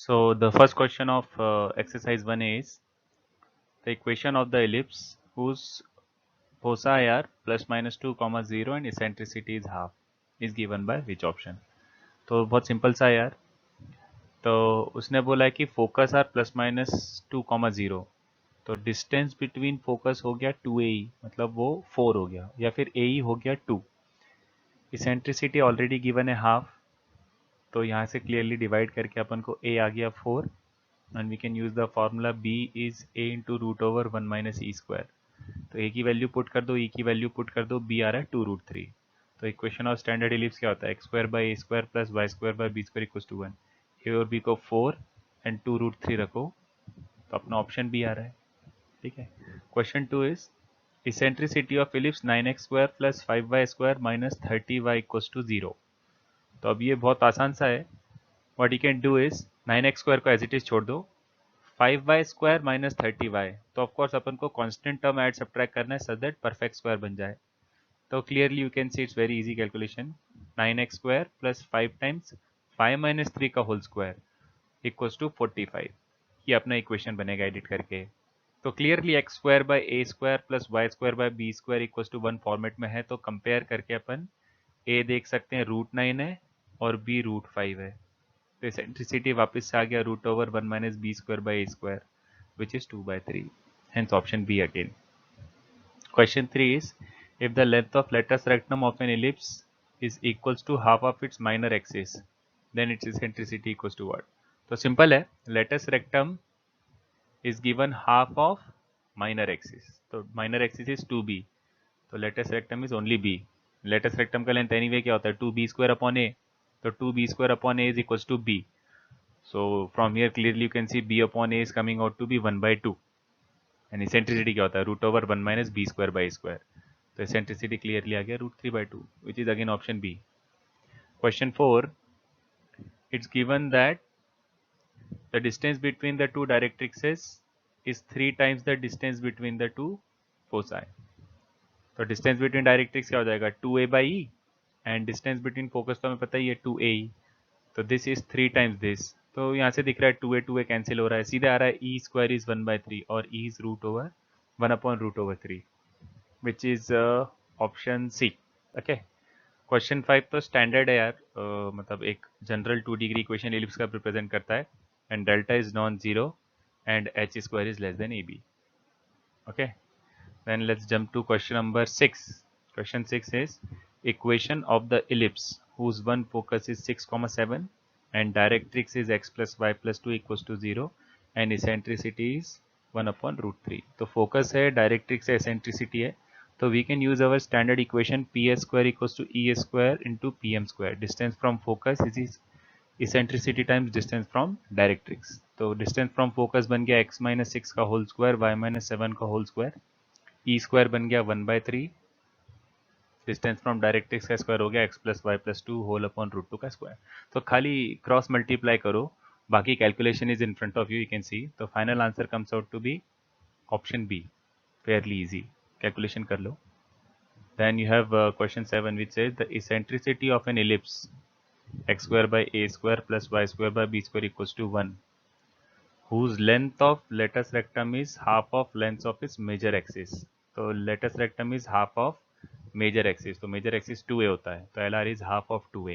So the first question of exercise 1 is the equation of the ellipse whose foci are plus minus 2 comma 0 and eccentricity is half is given by which option. तो बहुत simple सा है यार. तो उसने बोला है कि focus are plus minus 2 comma 0. तो डिस्टेंस बिटवीन फोकस हो गया 2AE, मतलब वो 4 हो गया, या फिर AE हो गया 2. इसेंट्रिसिटी ऑलरेडी गिवन है हाफ, तो यहाँ से क्लियरली डिवाइड करके अपन को A आ गया 4, and we can use the formula B is A into root over 1 minus E square. तो A की वैल्यू पुट कर दो, E की वैल्यू पुट कर दो, B आ रहा है 2√3. तो इक्वेशन ऑफ स्टैंडर्ड इलिप्स क्या होता है? x square by A square plus Y square by B square equals to 1. A और बी को 4 एंड 2√3 रखो, तो अपना ऑप्शन बी आ रहा है. ठीक है. Question 2 is eccentricity of ellipse 9x square plus 5y square minus 30y equals to 0. तो अब ये बहुत आसान सा है. What you can do is 9x square को एज इट इज छोड़ दो, 5y स्क्वायर माइनस 30y, तो ऑफकोर्स अपन को कांस्टेंट टर्म ऐड सब्ट्रैक्ट करना है सो दैट परफेक्ट स्क्वायर बन जाए. तो clearly you can see it's very easy calculation. 9x square plus 5 times 5 minus 3 का होल स्क्वायर इक्वल्स टू 45. ये अपना इक्वेशन बनेगा एडिट करके. तो clearly X square by A square plus Y square by B square equals to 1 format में है, तो compare करके अपन ए देख सकते हैं √9 है और बी √5 है. तो इसेंट्रिसिटी वापस से आ गया root over 1 minus B square by A square which is 2/3. Hence option B again. Question 3 is, if the length of latus rectum of an ellipse is equals to half of its minor axis, then its eccentricity equals to what? तो simple है, latus rectum is given half of minor axis. तो minor axis is 2b, तो latus rectum is only b. latus rectum का length anyway क्या होता है? 2b square upon a. तो 2b square upon a is equals to b. So from here clearly you can see b upon a is coming out to be 1/2. And eccentricity क्या होता है? Root over 1 minus B square by square. तो eccentricity clearly आ गया √3/2 which is again option B. Question 4, it's given that the distance between the two directrices is 3 times the distance between the two foci. तो distance between directrix क्या हो जाएगा? 2a/e, and distance between focus तो हमें पता ही है 2ae. तो this is 3 times this. तो यहाँ से दिख रहा है 2a कैंसिल हो रहा है, सीधे आ रहा है e स्क्वायर इज 1/3 और e is root over 1/√3 which is option C. Okay. Question 5 तो स्टैंडर्ड है यार, मतलब एक जनरल 2 डिग्री इक्वेशन एलिप्स का रिप्रेजेंट करता है, and delta is non zero and H square is less than A B. Okay. Then let's jump to question number 6. Question 6 is equation of the ellipse whose one focus is 6,7 and directrix is x plus y plus 2 equals to 0 and eccentricity is 1/√3. तो focus है, directrix है, eccentricity है, तो we can use our standard equation ps square equals to e square into pm square. distance from focus is eccentricity times distance from directrix. तो distance from focus बन गया x minus 6 का whole square, y minus 7 का whole square, e square बन गया 1/3, distance from directrix का square हो गया x plus Y plus 2 whole upon √2 का स्क्वायर. तो खाली क्रॉस मल्टीप्लाई करो, बाकी calculation is in front of you can see. तो final answer comes out to be option B. Fairly easy calculation कर लो. Then you have question 7 which says the eccentricity of an ellipse x square by A square plus Y square by B square equals to 1 whose length of latus rectum is half of length of its major axis. तो latus rectum is half of major axis, तो major axis 2a होता है, तो LR is half of 2a,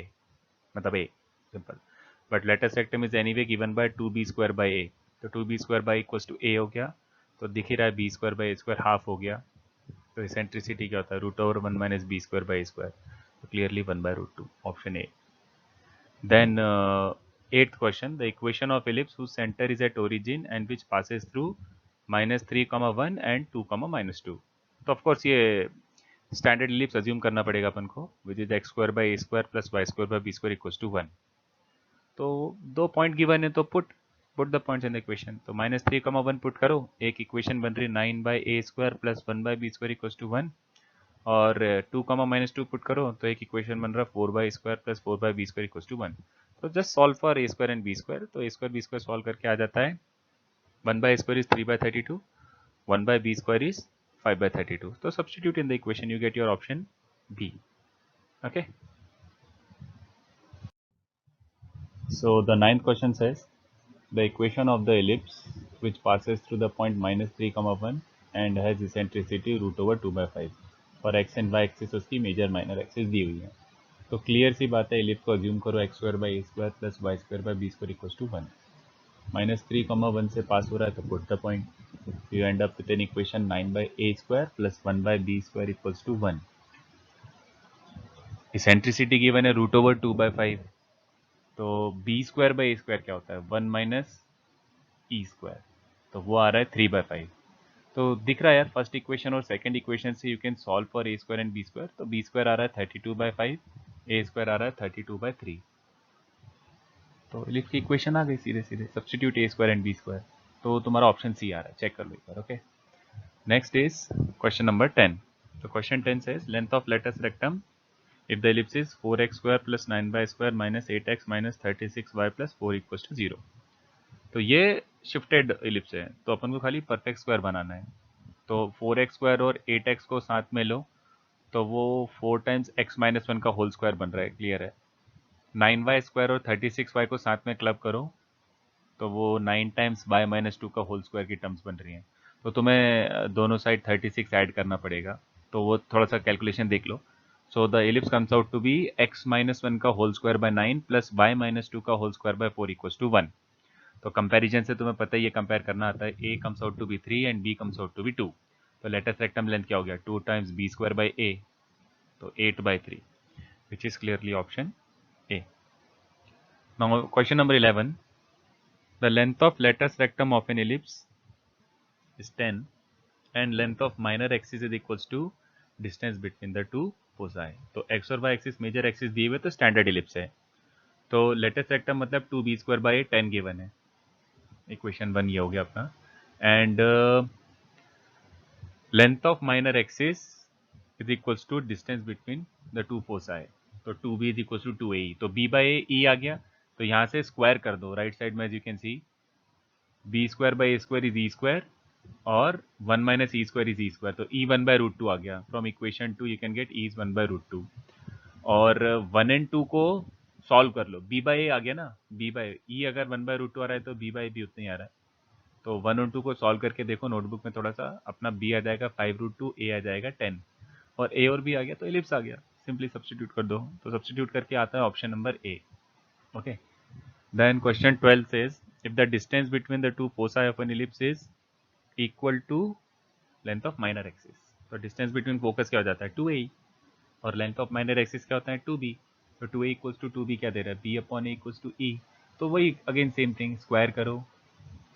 मतलब a simple. But लेटेस्ट rectum is anyway given by 2b square by a, तो 2b square by equals to a हो गया, तो दिख ही रहा है b square by a square half हो गया. तो इसेंट्रिसिटी क्या होता है? Root over 1 minus b square by a square, तो clearly 1/√2 option A. Then 8th question, the equation of ellipse whose center is at origin and which passes through -3,1 and 2,-2. तो of course ये standard ellipse assume करना पड़ेगा अपन को, which is x square by A square plus Y square by B square equals to 1. तो 2 point given है, तो put the points in the equation. तो -3,1 पुट करो, एक इक्वेशन बन रही 9/a square plus 1/b square equals to 1, और 2, -2 put करो, तो एक इक्वेशन बन रहा 4/a square plus 4/b square equals to 1. तो just solve for a square and b square. तो a square b square solve करके आ जाता है 1/a square is 3/32, 1/b square is 5/32. So substitute in the equation, you get your option B. Okay. So the 9th question says, The equation of the ellipse which passes through the point -3, 1 and has eccentricity √2/5 for x and y axis उसकी major minor axis दी हुई है। तो clear सी बात है, ellipse को assume करो x² + a² + b² = 1। -3, 1 से पास हो रहा है तो put the point, you end up with an equation 9/a² + 1/b² = 1। Eccentricity given है √2/5, तो b²/a² क्या होता है 1 - e², तो वो आ रहा है 3/5। तो दिख रहा है यार, फर्स्ट इक्वेशन और सेकंड इक्वेशन से you can solve for a² and b²। तो b² आ रहा है 32/5, a² आ रहा है 32/3। तो एलिप्स की इक्वेशन आ गई सीधे सीधे, सब्स्टिट्यूट a² एंड b²। तो तुम्हारा ऑप्शन सी आ रहा है, चेक कर लो एक बार। Okay, next is question number 10। तो question 10 says length of latus rectum if the ellipse is 4x² + 9y² - 8x - 36y + 4 = 0। तो ये शिफ्टेड इलिप्स है, तो अपन को खाली परफेक्ट स्क्वायर बनाना है। तो 4x² और 8x को साथ में लो, तो वो 4 टाइम्स x - 1 का होल स्क्वायर बन रहा है, क्लियर है। 9y² और 36y को साथ में क्लब करो, तो वो 9 टाइम्स y - 2 का होल स्क्वायर की टर्म्स बन रही हैं। तो तुम्हें दोनों साइड 36 ऐड करना पड़ेगा, तो वो थोड़ा सा कैलकुलेशन देख लो। So the ellipse comes out to be x - 1 का होल स्क्वायर बाय 9 + y - 2 का होल स्क्वायर बाय 4 = 1। तो कंपैरिजन से तुम्हें पता है ये कंपेयर करना आता है, a comes out to be 3 and b comes out to be 2। तो लेटस रेक्टम लेंथ क्या हो गया 2 टाइम्स b² बाय a, तो 8/3, विच is clearly option A. Now question number 11, the length of latus rectum of an ellipse is 10 and length of minor axis is equals to distance between the two foci। तो x और y axis major axis दिए हुए, तो standard ellipse है। तो latus rectum मतलब 2b² bye 10 given है, equation 1 ये हो गया अपना। And length of minor axis is equals to distance between the two foci. तो 2b is equals to 2a, तो b बाय e आ गया, तो यहाँ से स्क्वायर कर दो राइट साइड में, as you can see b² by a² is e² और 1 - e² इज e², तो e 1/√2 आ गया। From equation 2 you can get e is 1/√2। और 1 एंड 2 को सॉल्व कर लो, b बाय a आ गया ना, b बाय e अगर 1/√2 आ रहा है तो b बाय भी उतना ही आ रहा है। तो 1 और 2 को सॉल्व करके देखो नोटबुक में, थोड़ा सा अपना b आ जाएगा 5√2, a आ जाएगा 10, और a और b आ गया तो एलिप्स आ गया, सिंपली सब्स्टिट्यूट कर दो। तो सब्स्टिट्यूट करके आता है option number A. Okay, then question 12 says if the distance between the two foci of an ellipse is equal to length of minor axis। तो डिस्टेंस बिटवीन फोकस क्या हो जाता है 2a, और लेंथ ऑफ माइनर एक्सिस क्या होता है 2b। तो 2a इक्वल्स टू 2b क्या दे रहा है b/a इक्वल्स टू e। तो वही अगेन सेम थिंग, स्क्वायर करो,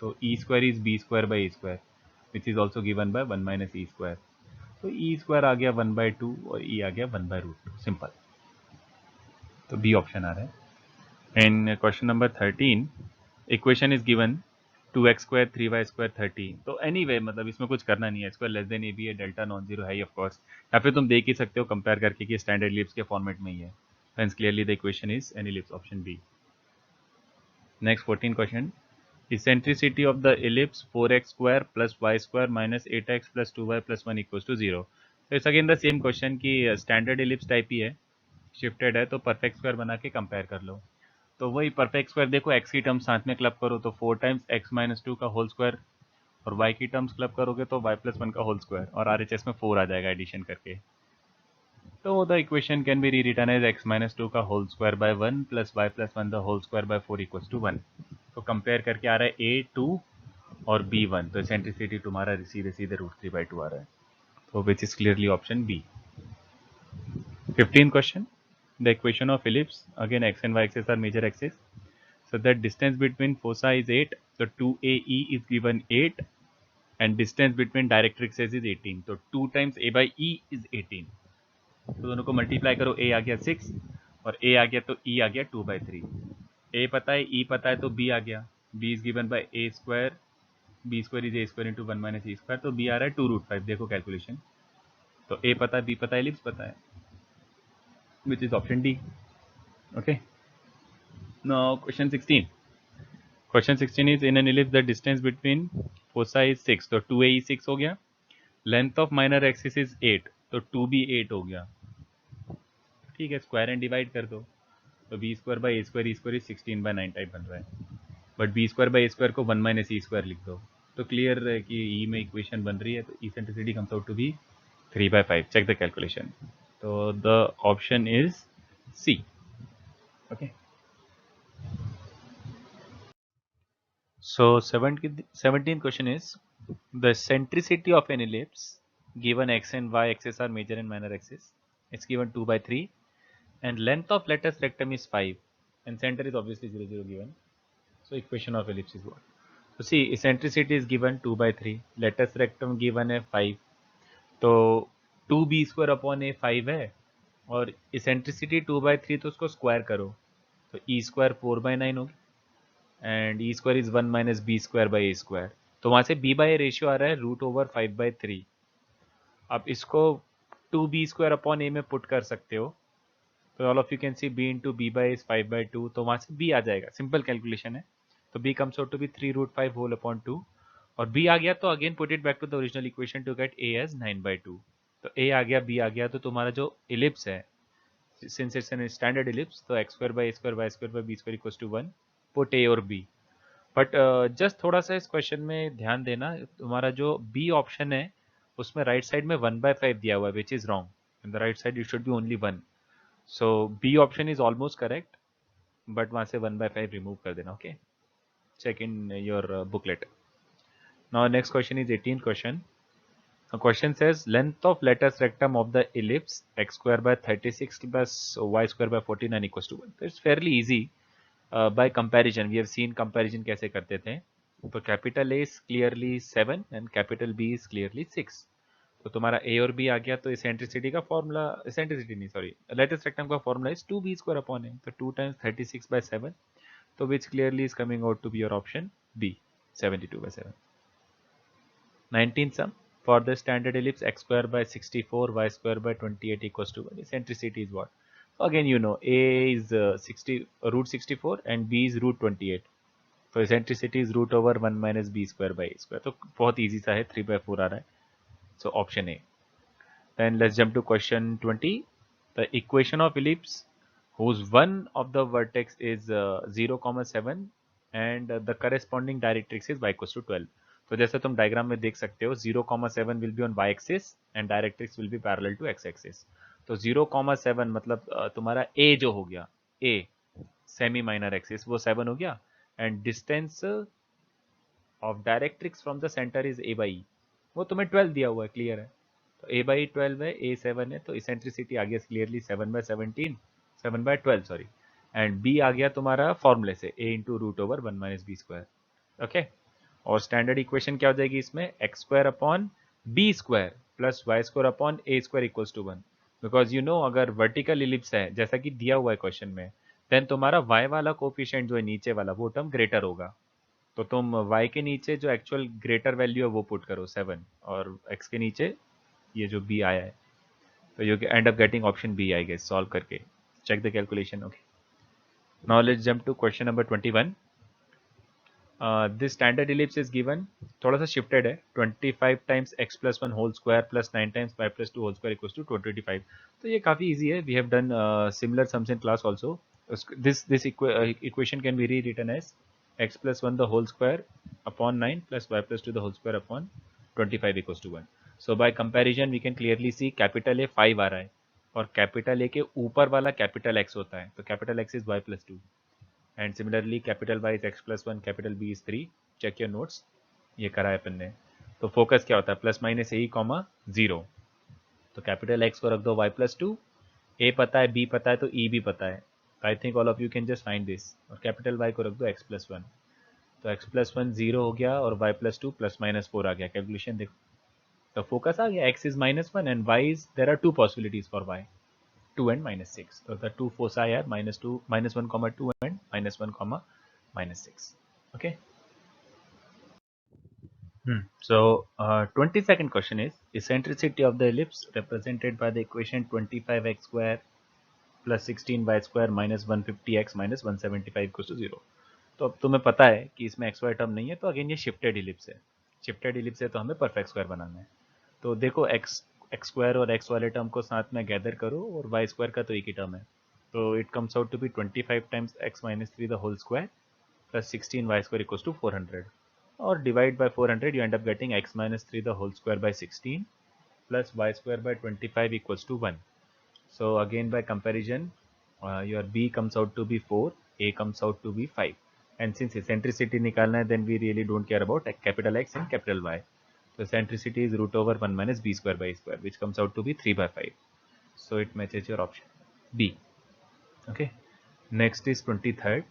तो e² is b² by a², which is also given by 1 - e²। तो e² आ गया 1/2 और e आ गया 1/√2, सिंपल। तो बी ऑप्शन आ रहा है। In question number 13 equation is given 2x² 3y² 30। तो एनीवे मतलब इसमें कुछ करना नहीं है, square less than A B है, डेल्टा नॉन जीरो है ऑफ कोर्स, या फिर तुम देख ही सकते हो कंपेयर करके कि स्टैंडर्ड एलिप्स के फॉर्मेट में ही है। Hence clearly the equation is an ellipse, option B. Next 14 question, eccentricity of the ellipse 4x² + y² - 8x + 2y + 1 = 0। तो it's again the same question की स्टैंडर्ड एलिप्स टाइप ही है, shifted है, तो perfect square बना के कंपेयर कर लो। तो वही परफेक्ट स्क्वायर देखो, x की टर्म साथ में क्लब करो तो 4 टाइम्स x - 2 का होल स्क्वायर, और y की टर्म्स क्लब करोगे तो y + 1 का होल स्क्वायर, और RHS में 4 आ जाएगा एडिशन करके। तो the equation can be rewritten as x - 2 का whole square by 1 + y + 1 the whole square by 4 = 1। तो कंपेयर करके आ रहा है a2 और b1, तो एसेंट्रिसिटी तुम्हारा सीधे सीधे √3/2 आ रहा है, तो which is clearly option B. 15 question, the equation of ellipse, again x and y axis are major axis, so that distance between foci is 8, so 2ae is given 8 and distance between directrixes is 18, तो 2 times a by e is 18। तो दोनों को multiply करो, a आ गया 6 और a आ गया तो e आ गया 2/3। a पता है, e पता है, तो b आ गया, b is given by a², b² is a² into 1 - e², तो b आ रहा है 2√5। देखो कैलकुलेशन, तो a पता है, b पता है, एलिप्स पता है, which is option D. Okay, now question 16। Question 16 is in an ellipse the distance between fossa is 6, तो 2a 6 हो गया, length of minor axis is 8, तो 2b 8 हो गया। ठीक है, स्क्वायर एंड डिवाइड कर दो, तो b² by a² e² 16/9 type बन रहा है। But b square by A square को 1 माइनस ई स्क्वायर लिख दो, तो क्लियर है कि ई में इक्वेशन बन रही है, तो eccentricity comes out to be 3/5. Check the calculation. तो the option is C. Okay. So 17th question is the centricity of an ellipse given x and y axes are major and minor axis. It's given 2/3 and length of latus rectum is 5 and center is obviously 0 0 given. So equation of ellipse is what? So see, eccentricity is given 2/3, latus rectum given है 5, तो 2b square upon ए 5 है और eccentricity 2/3, तो उसको square करो तो ई square 4/9 होगी and e square is 1 minus B square by A square, तो वहां से बी बाई ए रेशियो आ रहा है √5/3. अब इसको 2b स्क्वायर अपॉन ए में पुट कर सकते हो, तो all of you can see b into b by is 5/2, तो वहां से b आ जाएगा. सिंपल कैलकुलेशन है. तो b comes out to be 3√5 whole upon 2 और b आ गया तो again put it back to the original equation to get a as 9/2. तो a आ गया, b आ गया, तो तुम्हारा जो इलिप्स है, since it's an standard ellipse, तो x square by a square y square by b square equals to 1. Put a और b. बट जस्ट थोड़ा सा इस क्वेश्चन में ध्यान देना, तुम्हारा जो बी ऑप्शन है उसमें राइट साइड में 1/5 दिया हुआ है, which is wrong. In the right side it should be only 1. So b option is almost correct, but वहां से 1/5 रिमूव कर देना. Okay, check in your booklet. Now next question is 18th question. A question says length of latus rectum of the ellipse x square by 36 plus y square by 49 equals to 1. So it's fairly easy. By comparison, we have seen comparison कैसे करते थे. तो capital A is clearly 7 and capital B is clearly 6. तो तुम्हारा A और B आ गया, तो इसेंट्रिसिटी का फॉर्मूला, इसेंट्रिसिटी नहीं सॉरी, लेटेस्ट रेक्टम का formula is 2b square upon A, तो 2 टाइम्स 36/7, तो which clearly is coming out to be your option B, 72/7. 19th sum. For the standard ellipse x square by 64 y square by 28 equals to 1, eccentricity is what? So again you know A is √64 and B is √28. तो eccentricity is √1 minus b square by a square. तो बहुत easy सा है, 3/4 आ रहा है. So option A. Then let's jump to question 20. The equation of ellipse whose one of the vertex is 0,7 and the corresponding directrix is y equals to 12. तो जैसे तुम diagram में देख सकते हो, 0,7 will be on y axis and directrix will be parallel to x axis. तो 0,7 मतलब तुम्हारा a जो हो गया, a सेमी माइनर एक्सिस, वो 7 हो गया and distance of directrix from the centre is a by e, वो तुम्हें 12 दिया हुआ है, क्लियर है. तो a by 12 है, a 7 है, तो इसेंट्रिसिटी आ गया क्लियरली 7/17, 7/12 सॉरी, एंड b आ गया तुम्हारा फॉर्मूले से a into √1 minus B square. Okay, और स्टैंडर्ड इक्वेशन क्या हो जाएगी इसमें, x square upon b square plus Y square upon a square equals to 1. Because you know अगर वर्टिकल इलिप्स है जैसा कि दिया हुआ है क्वेश्चन में, देन तुम्हारा y वाला कोफिशिएंट जो है नीचे वाला, वो टर्म ग्रेटर होगा. तो तुम y के नीचे जो एक्चुअल ग्रेटर वैल्यू है वो पुट करो 7, और x के नीचे ये जो b आया है, तो you end up getting option b, I guess, solve करके. Check the calculation. Okay, now let's jump to question number 21. This standard ellipse is given, थोड़ा सा shifted है, 25 times x plus 1 whole square plus 9 times y plus 2 whole square equals to 225. तो ये काफ़ी easy है. We have done similar sums in class also. This equation can be rewritten as x plus 1 the whole square upon 9 plus y plus 2 the whole square upon 25 equals to 1. So by comparison we can clearly see capital A 5 आ रहा है और capital A के ऊपर वाला capital X होता है, तो capital X is y plus 2. And similarly capital y is x plus 1, capital B is 3. Check your notes, ये करा है अपन ने. तो फोकस क्या होता है, प्लस माइनस ए कॉमा 0. तो कैपिटल x को रख दो y plus 2, a पता है, b पता है, तो e भी पता है. I think all of you can just find this. और कैपिटल y को रख दो x plus 1, तो x plus 1 0 हो गया और y plus 2 प्लस माइनस 4 आ गया. कैलकुलेशन देखो, तो फोकस आ गया, x is -1 and y is, there are 2 possibilities for y, 2 and -6. So the two foci are -2, -1, -2 and -1, -6. Okay. So 22nd question is eccentricity of the ellipse represented by the equation 25x square plus 16y square minus 150x minus 175 equals to 0. तो अब तुम्हें पता है कि इसमें x Y term नहीं है, तो अगेन ये शिफ्टेड इलिप्स है. शिफ्टेड इलिप्स है तो हमें परफेक्ट स्क्वायर बनाना है. तो देखो एक्स स्क्वायर और एक्स वाले टर्म को साथ में गैदर करो और वाई स्क्वायर का तो एक ही टर्म है, तो it comes out to be 25 times x - 3 the whole square plus 16 y square equals to 400, or divide by 400, you end up getting x minus 3 the whole square by 16 plus y square by 25 equals to 1. So again by comparison, your b comes out to be 4, a comes out to be 5, and since eccentricity nikalna hai, then we really don't care about capital X and capital Y. So eccentricity is root over 1 minus b square by a square, which comes out to be 3 by 5. So it matches your option B. Okay. Next is 23rd.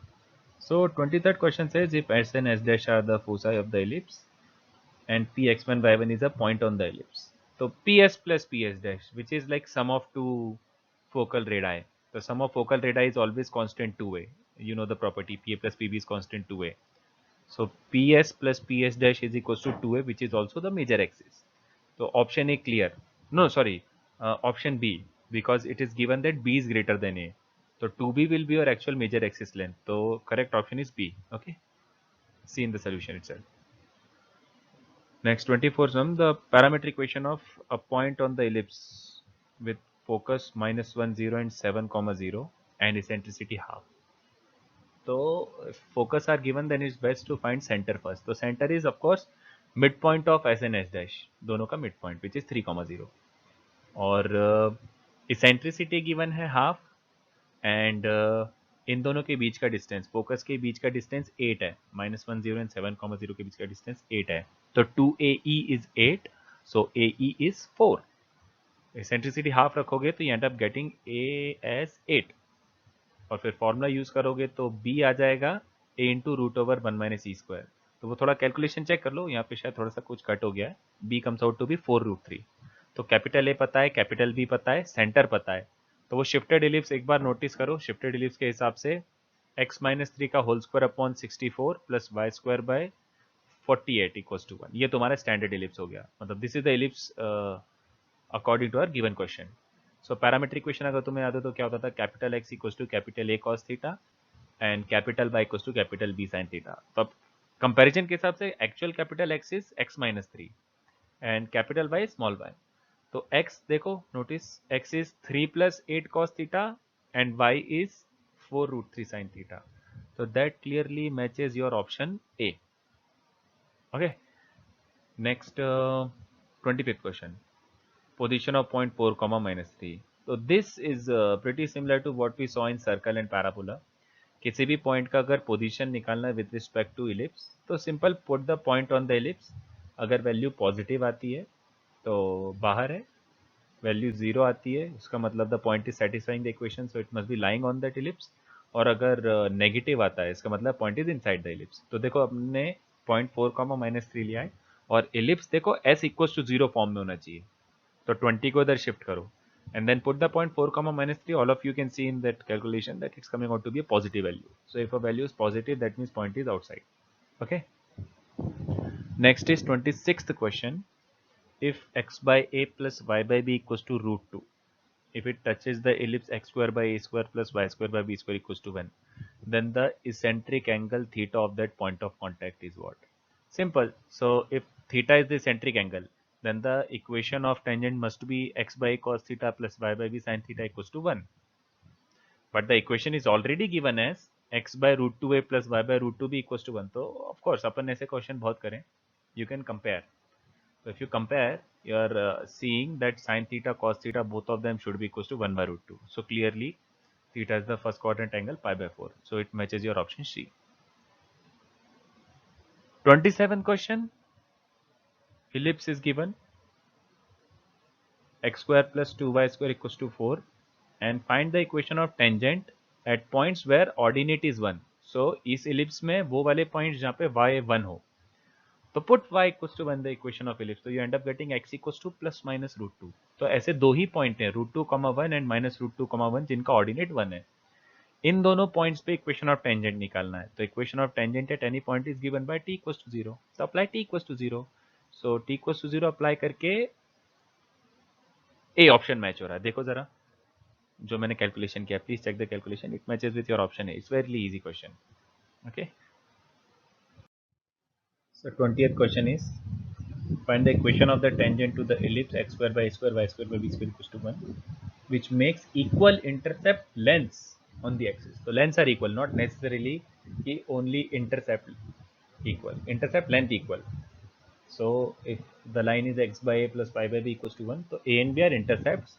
So 23rd question says if S and S dash are the foci of the ellipse and Px1 y1 is a point on the ellipse. So Ps plus Ps dash, which is like sum of two focal radii. The sum of focal radii is always constant 2a. You know the property Pa plus Pb is constant 2a. So Ps plus Ps dash is equals to 2a, which is also the major axis. So option A clear. No, sorry, option B, because it is given that B is greater than A. So 2b will be your actual major axis length. So correct option is B. Okay. See in the solution itself. Next 24 sum, the parametric equation of a point on the ellipse with focus -1, 0 and 7, 0 and eccentricity half. So if focus are given, then it's best to find center first. So center is of course midpoint of S and S dash, दोनों का midpoint, which is 3, 0. और eccentricity given है half and इन दोनों के बीच का distance, focus के बीच का distance 8 है, -1, 0 एंड 7, 0 के बीच का डिस्टेंस 8 है. तो 2AE is 8, so AE is 4. Eccentricity half रखोगे तो you end up getting A as 8, और फिर फॉर्मूला यूज करोगे तो B आ जाएगा A into root over 1 minus e square. तो वो थोड़ा कैलकुलेशन चेक कर लो, यहाँ पे शायद थोड़ा सा कुछ कट हो गया है. B comes out to be 4√3. तो कैपिटल A पता है, कैपिटल B पता है, सेंटर पता है. तो वो शिफ्टेड इलिप्स एक बार नोटिस करो. शिफ्टेड इलिप्स के हिसाब से x माइनस 3 का whole square upon 64 plus Y square by 48 equals to 1. ये तुम्हारा स्टैंडर्ड इलिप्स हो गया. मतलब this is the ellipse according to our given question. So parametric equation अगर तुम्हें याद हो तो क्या होता था, capital X equals to capital A cos theta and capital Y equals to capital B sign theta. तो अब कंपैरिजन के हिसाब से actual capital X is x minus 3 and capital Y small y. तो x देखो, notice x is 3 plus 8 cos theta and y is 4√3 sin theta. So that clearly matches your option A. Okay. Next 25th question. Position of point 4 comma minus 3. So this is pretty similar to what we saw in circle and parabola. किसी भी point का अगर position निकालना है with respect to ellipse, तो simple put the point on the ellipse. अगर value positive आती है तो बाहर है, वैल्यू 0 आती है उसका मतलब the point is satisfying the equation, so it must be lying on that ellipse. और अगर नेगेटिव आता है इसका मतलब point is inside the ellipse. तो देखो हमने पॉइंट 4 कॉमा माइनस 3 लिया है और इलिप्स देखो s इक्वल्स टू 0 फॉर्म में होना चाहिए. तो 20 को इधर शिफ्ट करो and then put the point 4 comma minus 3. all of you can see in that calculation that it's coming out to be a positive value. So if a value is positive, that means point is outside. Okay. Next is 26th question. If x by a plus y by b equals to √2, if it touches the ellipse x square by a square plus y square by b square equals to 1, then the eccentric angle theta of that point of contact is what? Simple. So if theta is the eccentric angle, then the equation of tangent must be x by a cos theta plus y by b sin theta equals to 1. But the equation is already given as x by √2a plus y by √2b equals to 1. So of course अपन ऐसे question बहुत करें. You can compare. So if you compare, you are seeing that sin theta cos theta both of them should be equals to 1 by √2. So clearly theta is the first quadrant angle pi by 4. So it matches your option C. 27th question. Ellipse is given, x square plus 2y square equals to 4, and find the equation of tangent at points where ordinate is 1. So इस ellipse में वो वाले points जहाँ पे y 1 हो, तो put y equals to 1 the equation of ellipse. So you end up getting x equals to plus minus √2. तो ऐसे दो ही पॉइंट हैं, √2, 1 and minus √2, 1, जिनका ऑर्डिनेट 1 है. इन दोनों पॉइंट्स पे इक्वेशन ऑफ टेंजेंट निकालना है. तो equation of tangent at any point is given by t equals to 0. So apply t equals to 0. So t equals to 0 apply करके ए ऑप्शन मैच हो रहा है. देखो जरा जो मैंने कैलकुलेशन किया, please check the calculation. It matches with your option A. It's very easy question. Okay. So 20th question is find the equation of the tangent to the ellipse x square by a square y square by b square equals to 1, which makes equal intercept lengths on the axis. So lengths are equal, not necessarily कि only intercept length equal. So if the line is x by a plus pi by b equals to 1, तो a and b are intercepts,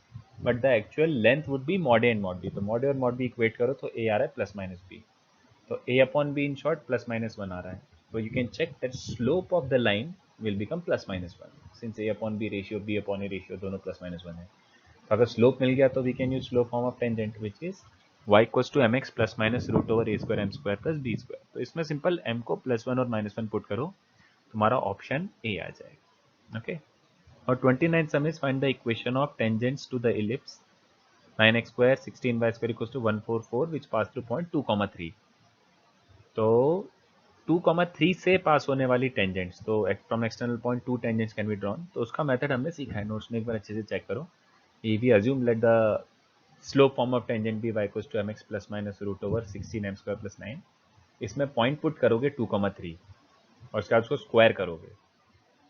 but the actual length would be mod a and mod b. तो mod a और mod b equate करो तो a आ रहा है plus minus b. तो a upon b in short plus minus 1 आ रहा है. So you can check that slope of the line will become plus minus 1, since a upon b ratio, b upon a ratio दोनों plus minus 1 है. तो अगर slope मिल गया तो we can use slope form of tangent, which is y equals to mx plus minus root over a square m square plus b square. तो इसमें simple m को +1 और -1 पुट करो, तुम्हारा ऑप्शन ए आ जाएगा. ओके. और 29 some is find the equation of tangents to the ellipse 9x square 16y square equals to 144 which pass through point 2,3. तो 2,3 से पास होने वाली टेंजेंट्स, तो from external point 2 tangents can be drawn. तो उसका method हमने सीखा है, नोट्स में एक बार अच्छे से चेक करो. If we assume let the slope form of tangent be y equals to mx plus minus root over 16 m square plus 9, इसमें पॉइंट पुट करोगे 2,3 और उसके बाद उसको स्क्वायर करोगे.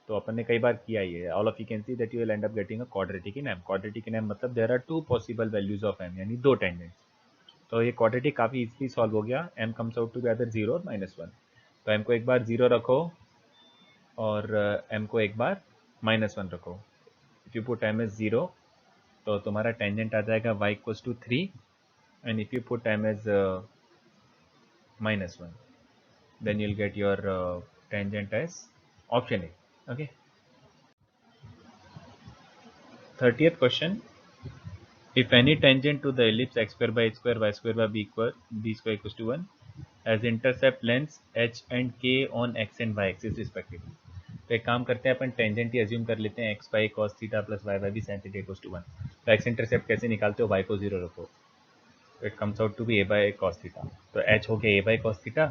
तो अपन ने कई बार किया ये. All of you can see that you will end up getting a quadratic in m. Quadratic in m मतलब there are two possible values of m, यानी दो टेंजेंट्स. तो ये क्वाड्रेटिक काफ़ी इजीली सॉल्व हो गया. m comes out to be either 0 और -1. तो m को एक बार 0 रखो और m को एक बार -1 रखो. If you put m as 0 तो तुम्हारा टेंजेंट आ जाएगा y equals to 3, and if you put m as -1 then you'll get your tangent as option A. Okay. 30th question. If any tangent to the ellipse x square by h square y square by b square equals to 1 has intercept lengths h and k on x and y axis respectively. तो एक काम करते हैं अपन tangent ही assume कर लेते हैं x by cos theta plus y by b sin theta equals to 1. तो x intercept कैसे निकालते हो, y को 0 रखो. तो it comes out to be a by cos theta. तो h हो गया a by cos theta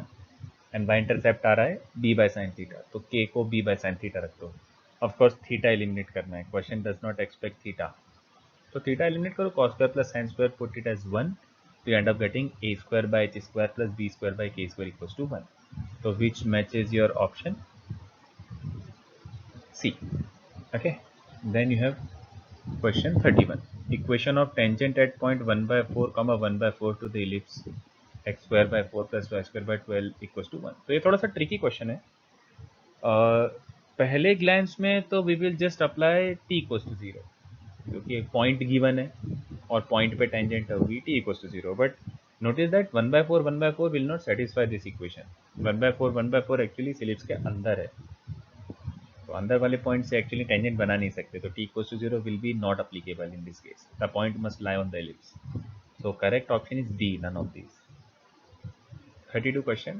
and y intercept आ रहा है b by sin थीटा. तो k को b by sin थीटा रख दो. ऑफ कोर्स थीटा एलिमिनेट करना है, question does not expect theta. तो थीटा एलिमिनेट करो, cos square plus sin square put it as 1, तो you end up getting a square by h square plus b square by k square equals to 1. तो which matches your option C. Okay. Then you have question 31. Equation of tangent at point 1 by 4 comma 1 by 4 to the ellipse x square by 4 plus y square by 12 equals to 1. तो ये थोड़ा सा tricky question है. पहले glance में तो we will just apply t equals to 0, क्योंकि एक पॉइंट गिवन है और पॉइंट पे टेंजेंट है t equals to 0. But notice that 1 by 4 will not satisfy this equation. 1 by 4 actually ellipse के अंदर है, तो अंदर वाले पॉइंट से एक्चुअली टेंजेंट बना नहीं सकते. तो t equals to 0 will be not applicable in this case. The point must lie on the ellipse. So correct option is D, none of these. 32 question.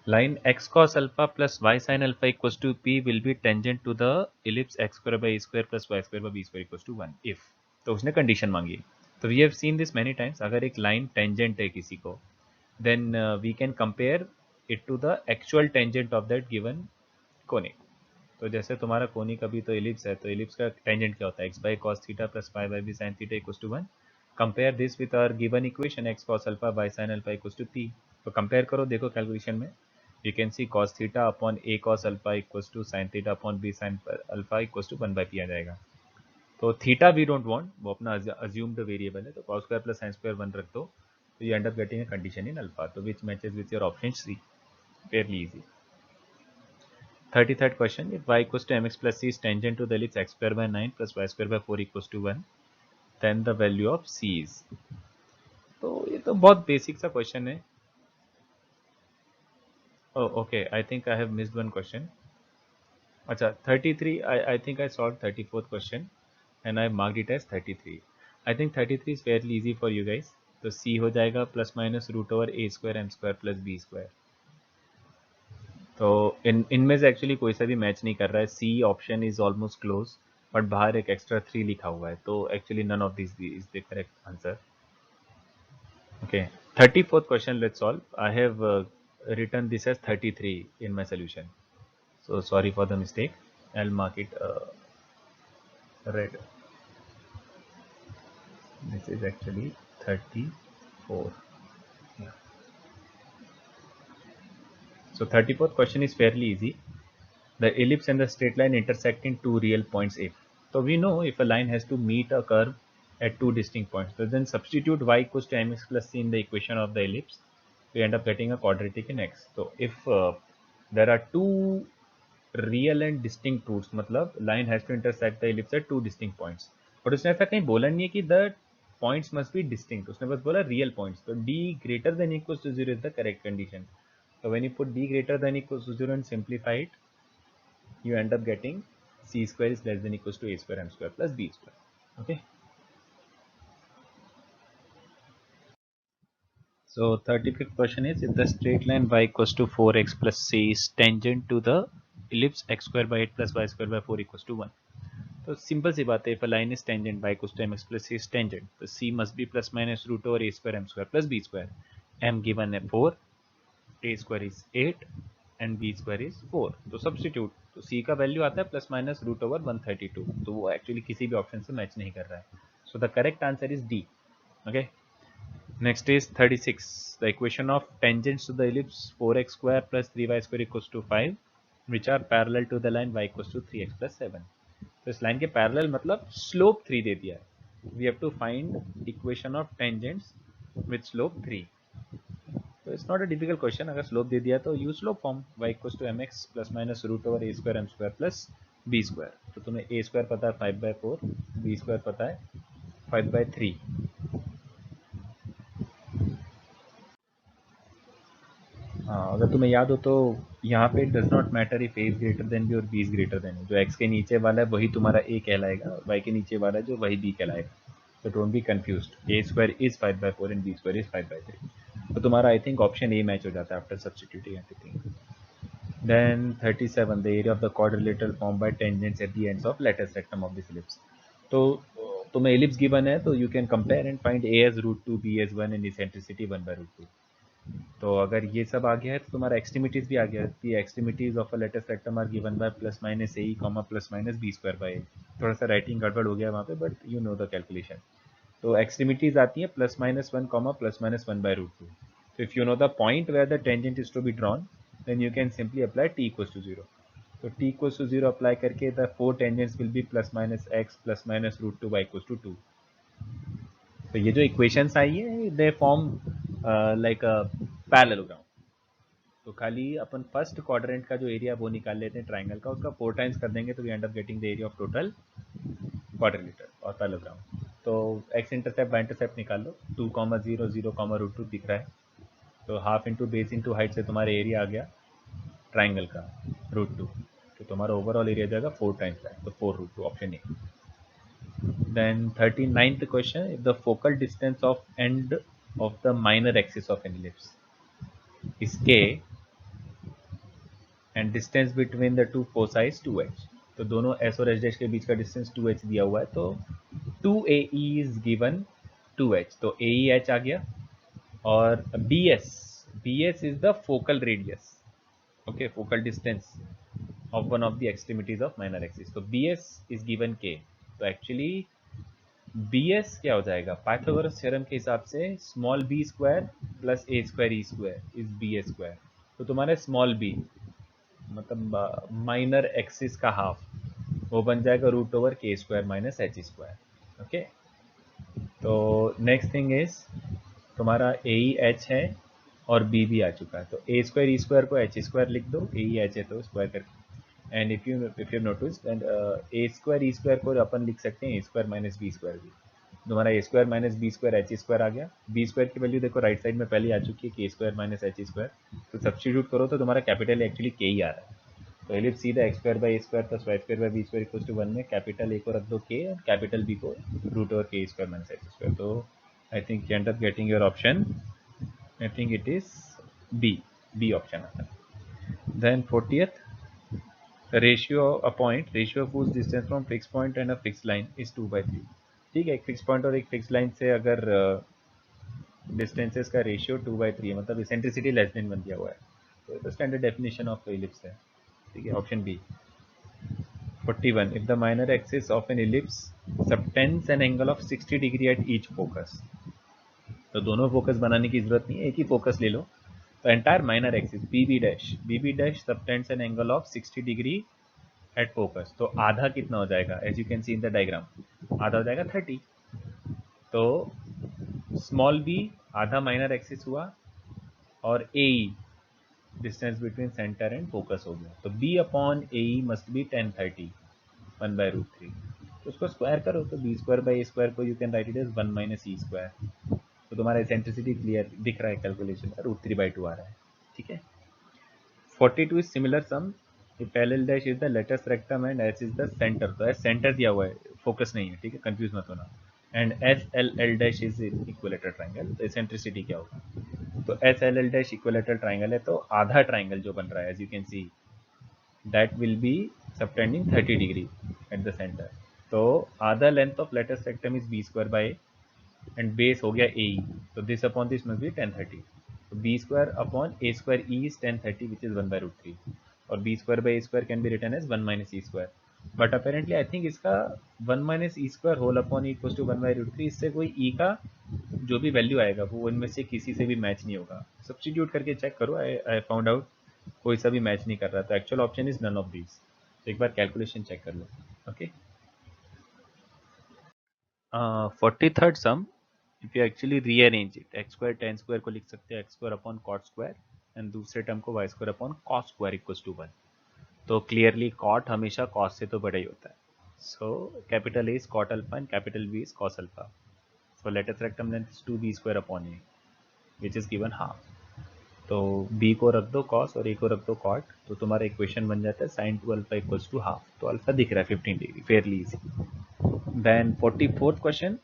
Line x cos alpha plus y sin alpha equals to p will be tangent to the ellipse x square by a square plus y square by b square equals to 1 if. तो उसने condition मांगी. तो we have seen this many times. अगर एक line tangent है किसी को, then we can compare it to the actual tangent of that given conic. तो जैसे तुम्हारा कोनिक अभी तो इलिप्स है, तो इलिप्स का टेंजेंट क्या होता है, x by cos theta plus y by b sin theta equals to 1. Compare this with our given equation x cos alpha y sin alpha equals to p. तो compare करो, देखो calculation में you can see cos theta upon a cos alpha equals to sin theta upon b sin alpha equals to 1 by p आ जाएगा. तो theta we don't want, वो अपना assumed variable है. तो cos square plus sin square 1 रख दो, तो you end up getting a condition in alpha. तो which matches with your option C. Fairly easy. 33rd question. If y equals to mx plus c is tangent to the ellipse x square by 9 plus y square by 4 equals to 1, then the value of c is. तो ये तो बहुत basic सा question है. Oh, okay. I think I have missed one question. Acha, 33. I think I solved 34th question and I marked it as 33. I think 33 is fairly easy for you guys. तो c हो जाएगा plus minus root over a square m square plus b square. तो इनमें से actually कोई सा भी match नहीं कर रहा है. C option is almost close, but बाहर एक एक्स्ट्रा 3 लिखा हुआ है. तो actually none of this is the correct answer. Okay. 34th question let's solve. I have written this as 33 in my solution. So sorry for the mistake. I'll mark it red. This is actually 34. Yeah. So 34th question is fairly easy. The ellipse and the straight line intersect in two real points if. So we know if a line has to meet a curve at two distinct points, so then substitute y equals to mx plus c in the equation of the ellipse you end up getting a quadratic in x. So if there are two real and distinct roots, मतलब line has to intersect the ellipse at two distinct points. But उसने ऐसा कहीं बोला नहीं है कि the points must be distinct. उसने बस बोला real points. तो d greater than equals to 0 is the correct condition. So when you put d greater than equals to 0 and simplify it, you end up getting c square is less than equals to a square m square plus b square. Okay. So 35th question is, if the straight line y equals to 4x plus c is tangent to the ellipse x square by 8 plus y square by 4 equals to 1. तो simple सी बात है, if a line is tangent by equals to mx plus c is tangent, तो c must be plus minus root over a square m square plus b square. m given है 4, a square is 8 and b square is 4. तो substitute, तो c का value आता है plus minus root over 132, तो वो actually किसी भी ऑप्शन से मैच नहीं कर रहा है. So the correct answer is D. Okay. Next is 36. The equation of tangents to the ellipse 4x square plus 3y square equals to 5, which are parallel to the line y equals to 3x plus 7. तो इस line के parallel मतलब slope 3 दे दिया है. We have to find equation of tangents with slope 3. तो it's not a difficult question. अगर slope दे दिया तो use slope form, y equals to mx plus minus root over a square m square plus b square. तो तुम्हें a square पता है 5/4, b square पता है 5/3. हाँ, अगर तुम्हें याद हो तो यहाँ पे does not matter if a is greater than b और b is greater than a. जो एक्स के नीचे वाला है वही तुम्हारा ए कहलाएगा, और वाई के नीचे वाला है जो वही बी कहलाएगा. तो don't be confused. A square is 5/4 and b square is 5/3. तो तुम्हारा I think option A match हो जाता है after substituting everything. Then 37, the area of the quadrilateral form by tangents at the ends of latus rectum of this ellipse. तो तुम्हें ellipse given है तो you can compare and find a as √2, b as 1 and eccentricity 1/√2. तो अगर ये सब आ गया है तो तुम्हारा एक्सट्रीमिटीज भी आ गया है. The extremities of a latus rectum are given by plus minus a comma plus minus B square by a. थोड़ा सा राइटिंग गड़बड़ हो गया वहाँ पे, but you know the calculation. तो एक्सट्रीमिटीज आती है plus minus 1 comma plus minus 1/√2. So if you know the point where the tangent is to be drawn, then you can simply apply t equals to 0. So t equals to 0 apply करके the four tangents will be plus minus x plus minus √2 y equals to 2. तो ये जो equations आई है they form like a parallelogram. तो खाली अपन first quadrant का जो area वो निकाल लेते हैं ट्राइंगल का, उसका 4 टाइम्स कर देंगे तो we end up getting the area of total quadrilateral और पैरेललोग्राम. तो x इंटरसेप्ट बाय इंटरसेप्ट निकाल लो. 2, 0, 0, √2 दिख रहा है. तो half into base into height से तुम्हारा एरिया आ गया ट्राइंगल का √2. तो तुम्हारा ओवरऑल एरिया जाएगा 4 टाइम्स दैट. तो 4√2 option A. Then 39th question, if the focal distance of end of the minor axis of an ellipse is k and distance between the two foci is 2h. तो दोनों s और h के बीच का distance 2h दिया हुआ है. तो 2ae is given 2h. तो aeh आ गया. और bs is the focal radius, okay, focal distance of one of the extremities of minor axis. तो bs is given k. तो actually bs क्या हो जाएगा, पाइथागोरस थ्योरम के हिसाब से small b square plus a square e square is b a square. तो तुम्हारे स्मॉल b मतलब माइनर एक्सिस का हाफ, वो बन जाएगा √k square minus h square. Okay. तो नेक्स्ट थिंग इज तुम्हारा ए ई एच है और बी भी आ चुका है. तो ए स्क्वायर ई स्क्वायर को एच स्क्वायर लिख दो. ए ई एच है तो स्क्वायर करके. And if you notice and a square e square को अपन लिख सकते हैं a square minus B square भी. तुम्हारा a square minus B square h square आ गया. बी स्क्वायर की वैल्यू देखो राइट साइड में पहले आ चुकी है, k square minus h square. तो सब्स्टिट्यूट करो तो तुम्हारा कैपिटल एक्चुअली के ही आ रहा है. तो एलिप्स सीधा x square by A square plus Y square by B square equals to 1 में कैपिटल ए को रख दो के और कैपिटल बी को √k square minus h square. तो I think you end up getting your option. I think it is B option आता है. Then 40th, the ratio of whose distance from fixed point and a fixed line is 2/3. ठीक है, एक fix point और एक fix line से अगर distances का रेशियो 2/3 है, मतलब इसेंट्रिसिटी लेस देन 1 दिया हुआ है, तो स्टैंडर्ड डेफिनेशन ऑफ इलिप्स है. ठीक है, option B. 41, if the minor axis of an ellipse subtends an angle of 60 degree at each focus. तो दोनों फोकस बनाने की जरूरत नहीं है, एक ही फोकस ले लो. तो entire minor axis b dash subtends an angle of 60 degree at focus. तो आधा कितना हो जाएगा, as you can see in the diagram, आधा हो जाएगा 30. तो स्मॉल बी आधा माइनर एक्सिस हुआ और AE distance between centre and focus हो गया, तो B upon AE must be 1030 1/√3। तो उसको स्क्वायर करो, तो B square by A square को you can write it as 1 minus E square. तो तुम्हारा एसेंट्रिसिटी क्लियर दिख रहा है कैलकुलेशन का, √3/2 आ रहा है, ठीक है। 42 is similar sum if LL dash is the latest rectum and S is the center, तो S सेंटर दिया हुआ है, फोकस नहीं है, ठीक है, कंफ्यूज मत होना। And SLL dash is equilateral triangle, तो एसेंट्रिसिटी क्या होगा, तो SLL dash इक्विलेटरल ट्राइंगल है, तो आधा ट्राइंगल जो बन रहा है as you can see that will be subtending 30 degree at the centre. तो आधा length of latus rectum is B square by and base हो गया AE, तो this upon this must be 1030, तो B square upon A square E is 1030 which is 1/√3, और B square by A square can be written as 1 minus E square, but apparently I think इसका 1 minus E square whole upon equal to 1/√3, इससे कोई E का जो भी value आएगा वो उनमें से किसी से भी मैच नहीं होगा। सब्स्टिट्यूट करके चेक करो, आई फाउंड आउट कोई सा भी मैच नहीं कर रहा, तो actual option is none of these. तो एक बार कैलकुलेशन चेक कर लो, ओके। 43rd सम, if you actually rearrange it, x square tan square को लिख सकते हैं x square upon cot square and दूसरे टर्म को y square upon cos square equals to 1। तो क्लियरली cot हमेशा cos से तो बड़ा ही होता है, so capital A is cot alpha and capital B is cos alpha, so latest rectum length is 2b square upon A which is given half। तो b को रख दो cos और a को रख दो cot, तो तुम्हारा इक्वेशन बन जाता है sin 2 alpha equals to half, तो अल्फा दिख रहा है 15 degree, fairly easy. Then 44th question,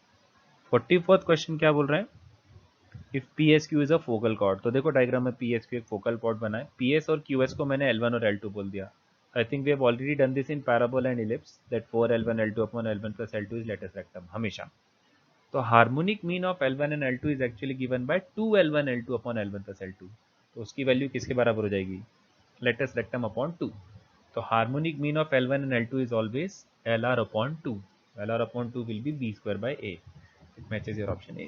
44th question क्या बोल रहे हैं, if PSQ is a focal chord, तो देखो डायग्राम में PSQ एक फोकल कॉर्ड बना है, PS और QS को मैंने L1 और L2 बोल दिया। I think we have already done this in parabola and ellipse that 4L1 L2 upon L1 plus L2 is latus rectum हमेशा। तो harmonic mean of L1 and L2 is actually given by 2L1 L2 upon L1 plus L2, तो उसकी value किसके बराबर हो जाएगी, latus rectum upon 2। तो harmonic mean of L1 and L2 is always LR upon 2. LR upon 2 will be B square by A. It matches your option A.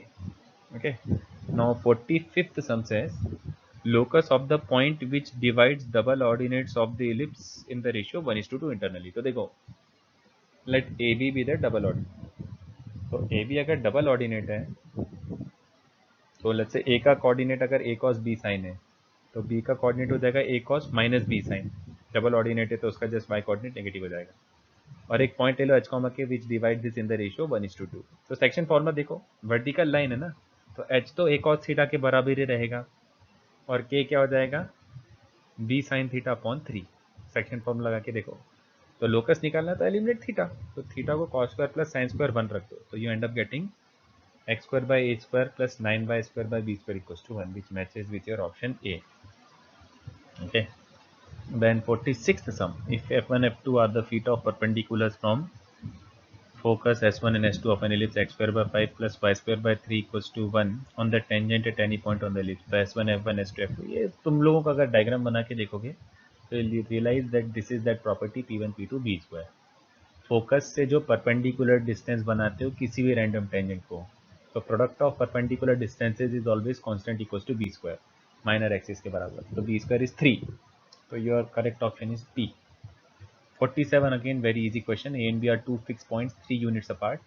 Okay. Now 45th sum says locus of the point which divides double ordinates of the ellipse in the ratio 1:2 internally. तो देखो let AB be the double ordinate. तो AB अगर double ordinate है तो let's say A का coordinate अगर A cos B sin है तो B का कोऑर्डिनेट हो जाएगा A cos minus B sin। Double ordinate है तो उसका जस्ट y कोऑर्डिनेट नेगेटिव हो जाएगा। और एक पॉइंट ले लो h कॉमा के विच divide this in the ratio 1:2। तो सेक्शन फॉर्मूला देखो, वर्टिकल लाइन है ना, तो h तो a cos थीटा के बराबर ही रहेगा और k क्या हो जाएगा b sin theta upon 3। Section formula लगा के देखो, तो लोकस निकालना तो एलिमिनेट थीटा, तो थीटा को cos square plus sin square 1 रख दो, तो you end up getting x square by a square plus 9y square by b square equals to 1 which matches with your option A। Okay. Then 46th sum, if f1 f2 are the feet of perpendiculars from focus S1 and S2 of an ellipse x square by 5 plus y square by 3 equals to 1 on the tangent at any point on the ellipse, तो S1 F1 S2 F2, ये तुम लोगों का अगर diagram बना के देखोगे तो realize that this is that property P1 P2 B square. Focus से जो परपेंडिकुलर डिस्टेंस बनाते हो किसी भी रैंडम टेंजेंट को, तो product of perpendicular distances is always constant equals to B square minor axis के बराबर, तो B square is 3, so your correct option is P। 47 again very easy question, A and B are two fixed points 3 units apart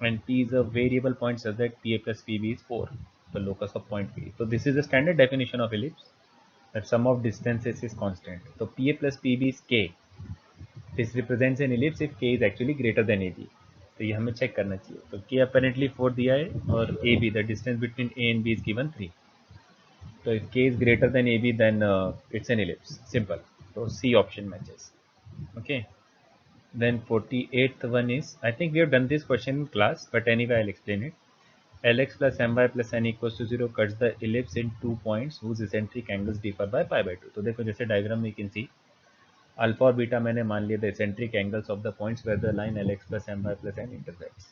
and P is a variable point such that PA plus PB is 4, the locus of point P। So this is the standard definition of ellipse that sum of distances is constant, so PA plus PB is K, this represents an ellipse if K is actually greater than AB। तो ये हमें check करना चाहिए, तो K apparently 4 दिया है और AB the distance between A and B is given 3, so if K is greater than AB then it's an ellipse, simple, so C option matches। Okay, then 48th one is, I think we have done this question in class, but anyway I'll explain it। Lx plus my plus n equals to 0 cuts the ellipse in 2 points whose eccentric angles differ by pi/2। तो देखो जैसे diagram में you can see alpha और beta मैंने मान लिया the eccentric angles of the points where the line Lx plus my plus n intersects।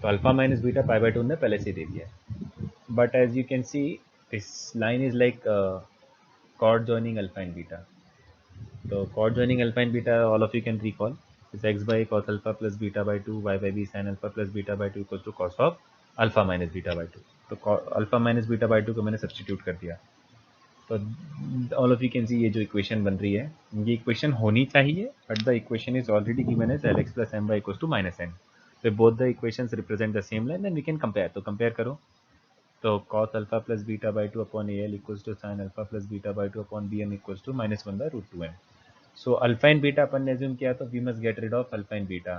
तो alpha minus beta pi/2 ने पहले से दे दिया है, but as you can see this line is like chord joining alpha and beta। So chord joining alpha and beta, all of you can recall, is x by cos alpha plus beta by 2, y by b sin alpha plus beta by 2 equals to cos of alpha minus beta by 2। तो alpha minus beta by 2 को मैंने substitute कर दिया, तो all of you can सी ये जो equation बन रही है ये इक्वेशन होनी चाहिए, but the equation is already given as Lx plus m by equals to minus n। So both the equations represent the same line and we can compare, तो compare करो तो cos alpha plus beta by two upon a l equals to sine alpha plus beta by two upon b m equals to -1/√2m. So alpha and beta अपन ने assume किया तो we must get rid of alpha and beta.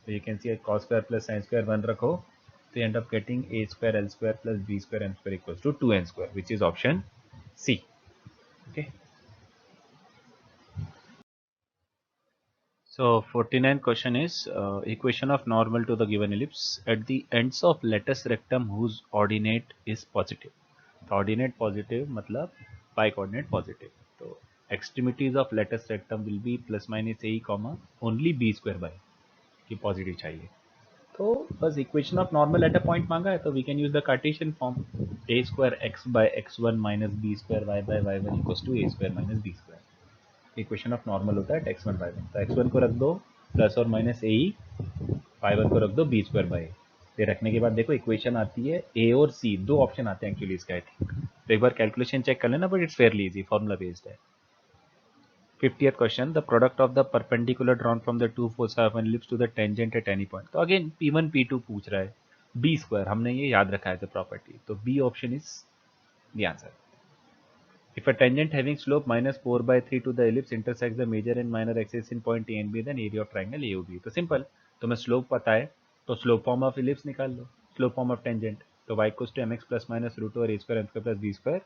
So you can see cos square plus sin square 1 रखो तो you end up getting a square l square plus b square m square equals to 2n square, which is option C. Okay. So 49th question is equation of normal to the given ellipse at the ends of lattice rectum whose ordinate is positive. तो ordinate positive मतलब pi coordinate positive. तो extremities of lattice rectum will be plus minus a comma only b square by की positive चाहिए. तो बस equation of normal at a point मांगा है तो we can use the Cartesian form a square x by x1 minus B square y by y1 equals to a square minus B square. Equation of normal होता है x1 y1. तो x1 को रख दो plus और minus ए ई, y1 को रख दो बी स्क्वायर बाई. ये रखने के बाद देखो इक्वेशन आती है ए और सी, दो ऑप्शन आते हैं एक्चुअली इसका आई थिंक. तो एक बार कैलकुलेशन चेक कर लेना but it's Fairlie easy, formula based है. 50th question, the product of the perpendicular drawn from the two foci of an ellipse to the tangent at any point. तो again P1 P2 पूछ रहा है, B square हमने ये याद रखा है प्रॉपर्टी, तो B option is the answer. If a tangent having slope -4/3 to the ellipse intersects the major and minor axis in point A and B, then area of triangle AOB. तो simple, तुम्हें slope पता है तो slope form of ellipse निकाल लो, slope form of tangent. तो y equals to mx plus minus root over a square m square plus b square.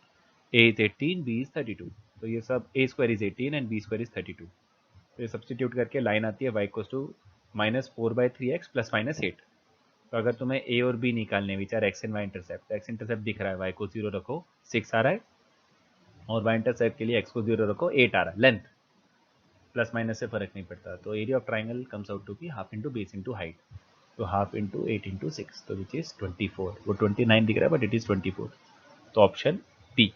a is 18, b is 32. तो ये सब a square is 18 and b square is 32. तो ये substitute करके line आती है y equals to -4/3x plus minus 8. तो अगर तुम्हें a और b निकालने which are x and y intercept, x intercept दिख रहा है, y को 0 रखो 6 आ रहा है, और y इंटरसेप्ट के लिए x को 0 रखो 8 आ रहा है. लेंथ प्लस माइनस से फर्क नहीं पड़ता. तो area of triangle comes out to be half into base into height. तो हाफ इंटू 8 इंटू 6, तो विच इज 24. वो 29 दिख रहा है बट इट इज 24. तो option B.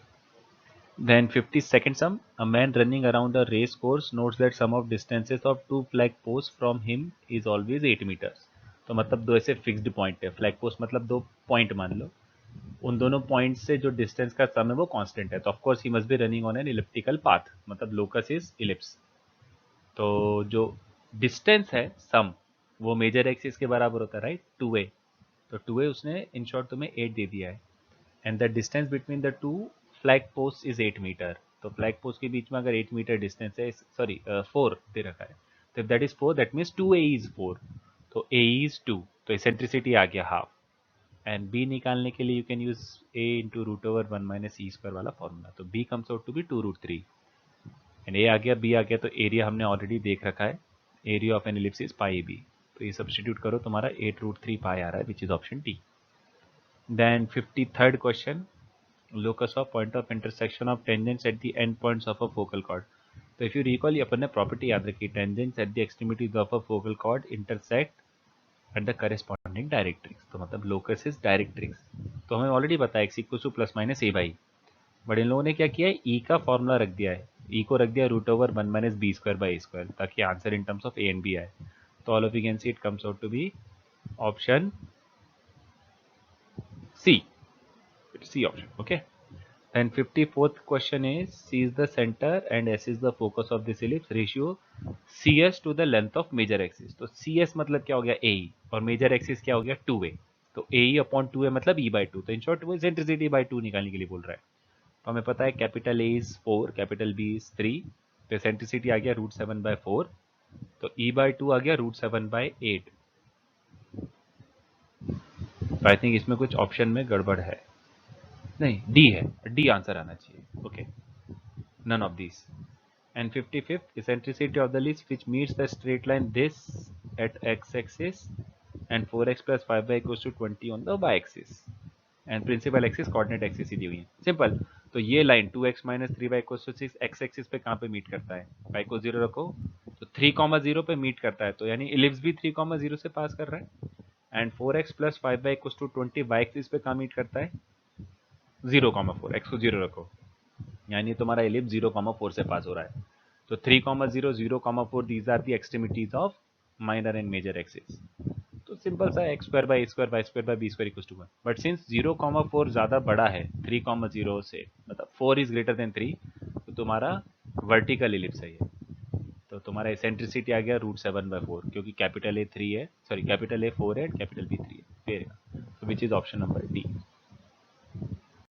Then 52nd sum, a man running around a race course notes that sum of distances of two flag posts from him is always 8 meters. तो मतलब दो ऐसे fixed point है, flag post मतलब दो point मान लो, उन दोनों पॉइंट से जो डिस्टेंस का सम है वो कांस्टेंट है. तो of course he must be running on an elliptical path, मतलब लोकस इज इलिप्स. तो जो डिस्टेंस है सम वो मेजर एक्सिस के बराबर होता है, राइट, 2a. तो 2a उसने इन शॉर्ट तुम्हें 8 दे दिया है, and the distance between the two flag post is 8 metre. तो फ्लैग पोस्ट के बीच में अगर 8 मीटर डिस्टेंस है, सॉरी 4 दे रखा है, तो if that is 4 that means 2a is 4. तो a इज 2, तो एसेंट्रिसिटी आ गया हाफ. एंड b निकालने के लिए you can use a into root over 1 minus e square वाला फॉर्मूला. तो b comes out to be 2√3 and a आ गया, b आ गया. तो एरिया हमने ऑलरेडी देख रखा है, area of an ellipse is pi b. तो ये सब्स्टिट्यूट करो, तुम्हारा 8√3 पाई आ रहा है, which is option D. Then 53rd question, locus of point of intersection of tangents at the end points of a focal chord. तो if you recall, ये अपन ने प्रॉपर्टी याद रखी, tangents at the extremities of a focal chord intersect at the corresponding directrix. तो मतलब locus is directrix. तो हमें already पता है x equal two plus minus A by, but in लोगों ने क्या किया है, e का फॉर्मूला रख दिया है, e को रख दिया root over 1 minus B square by square, ताकि answer in terms of a and b आए. तो all of you can see it comes out to be option C. C option. Okay. Then 54th question is, C is the center and S is the focus of this ellipse. Ratio CS to the length of major axis. तो CS मतलब क्या हो गया, AE, और major axis क्या हो गया 2A. तो AE अपॉन 2A मतलब E by 2. तो इन शॉर्ट वो इसेंट्रिसिटी by 2 निकालने के लिए बोल रहा है. तो हमें पता है capital A is 4, capital B is 3, तो इसेंट्रिसिटी आ गया √7/4. तो E by 2 आ गया √7/8. तो आई थिंक इसमें कुछ ऑप्शन में गड़बड़ है, नहीं डी है, डी आंसर आना चाहिए. Okay, none of these. And 55th, eccentricity of the ellipse which meets the straight line this at x-axis and 4x plus 5y equals to 20 on the y-axis and principal axis coordinate axis ही दी हुई है. Simple, तो ये line 2x minus 3y equals to 6 x axis पे कहाँ पे meet करता है, y को 0 रखो, तो 3,0 पे मीट करता है, तो यानी इलिप्स भी 3,0 से पास कर रहा है. And 4x plus 5y equals to 20 y axis पे कहाँ मीट करता है, 0,4, x को 0 रखो, यानी तुम्हारा एलिप्स 0,4 से पास हो रहा है. तो 3,0, 0,4 these are the extremities of minor and major axis. तो सिंपल सा x square by square by square by B square equals to 1. But since 0,4 ज्यादा बड़ा है 3,0 से, मतलब 4 इज ग्रेटर देन 3, तो तुम्हारा वर्टिकल एलिप्स है ये. तो तुम्हारा एसेंट्रिसिटी आ गया √7/4, क्योंकि कैपिटल A 3 है, सॉरी कैपिटल A 4 है, कैपिटल B 3 है. तो which is option number D.